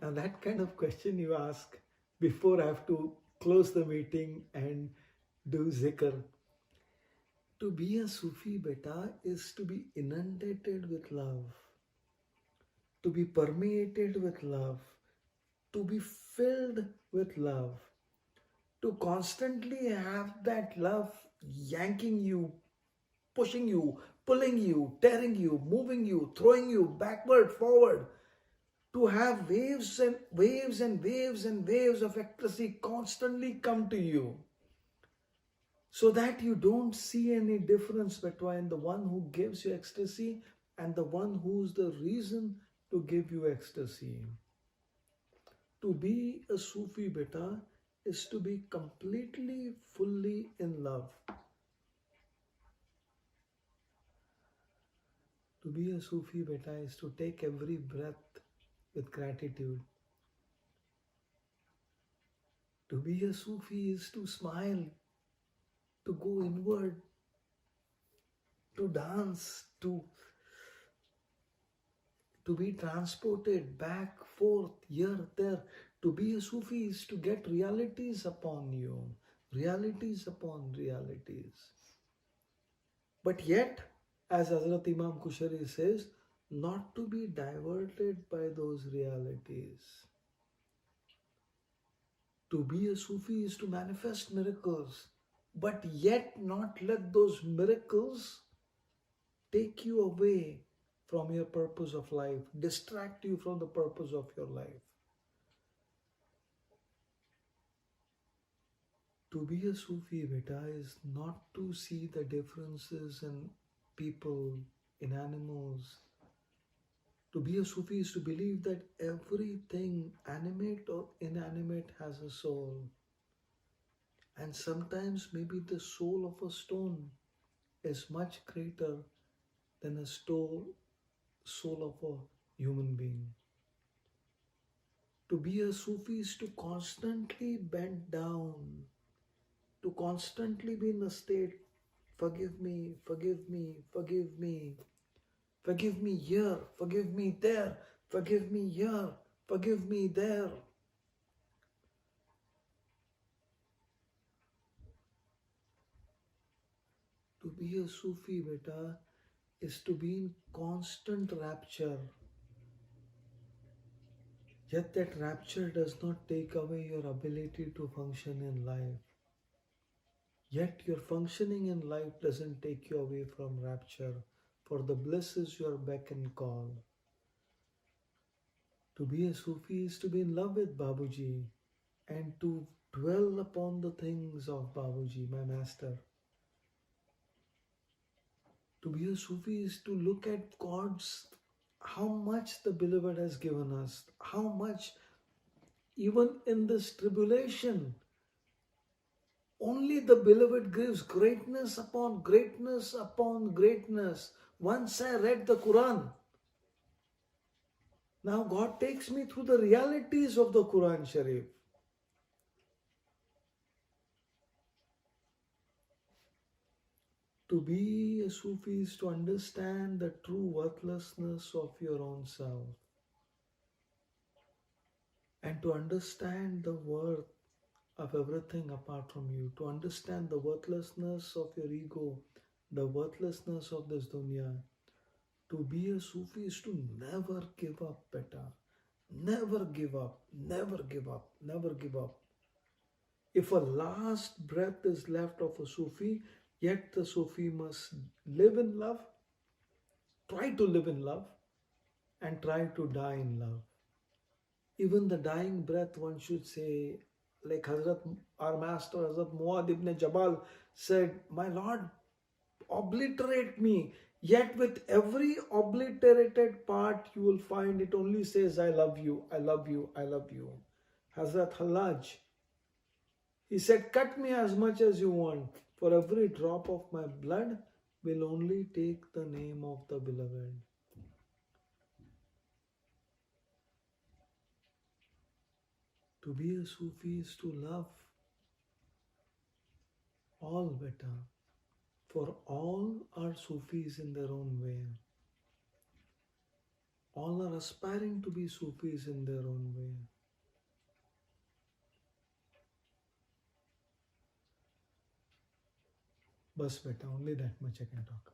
Now, that kind of question you ask before I have to close the meeting and do zikr. To be a Sufi beta is to be inundated with love, to be permeated with love, to be filled with love, to constantly have that love yanking you, pushing you, pulling you, tearing you, moving you, throwing you backward, forward, to have waves and waves and waves and waves of ecstasy constantly come to you, so that you don't see any difference between the one who gives you ecstasy and the one who's the reason to give you ecstasy. To be a Sufi beta is to be completely, fully in love. To be a Sufi beta is to take every breath with gratitude. To be a Sufi is to smile, to go inward, to dance, to be transported back, forth, here, there. To be a Sufi is to get realities upon you, realities upon realities. But yet, as Hazrat Imam Kushari says, not to be diverted by those realities. To be a Sufi is to manifest miracles, but yet not let those miracles take you away from your purpose of life, distract you from the purpose of your life. To be a Sufi beta is not to see the differences in people, in animals. To be a Sufi is to believe that everything, animate or inanimate, has a soul. And sometimes maybe the soul of a stone is much greater than a soul of a human being. To be a Sufi is to constantly bend down, to constantly be in the state, forgive me, forgive me, forgive me, forgive me here, forgive me there, forgive me here, forgive me there. To be a Sufi beta is to be in constant rapture. Yet that rapture does not take away your ability to function in life. Yet your functioning in life doesn't take you away from rapture, for the bliss is your beck and call. To be a Sufi is to be in love with Babuji and to dwell upon the things of Babuji, my master. To be a Sufi is to look at God's, how much the beloved has given us, how much even in this tribulation, only the beloved gives greatness upon greatness upon greatness. Once I read the Quran. Now God takes me through the realities of the Quran Sharif. To be a Sufi is to understand the true worthlessness of your own self and to understand the worth of everything apart from you, to understand the worthlessness of your ego, the worthlessness of this dunya. To be a Sufi is to never give up, beta. Never give up, never give up, never give up. If a last breath is left of a Sufi, yet the Sufi must live in love, try to live in love, and try to die in love. Even the dying breath, one should say, like Hazrat, our master, Hazrat Muad ibn Jabal said, my Lord, obliterate me. Yet with every obliterated part, you will find it only says, I love you, I love you, I love you. Hazrat Hallaj, he said, cut me as much as you want, for every drop of my blood will only take the name of the beloved. To be a Sufi is to love all better, for all are Sufis in their own way. All are aspiring to be Sufis in their own way. Bas beta, only that much I can talk.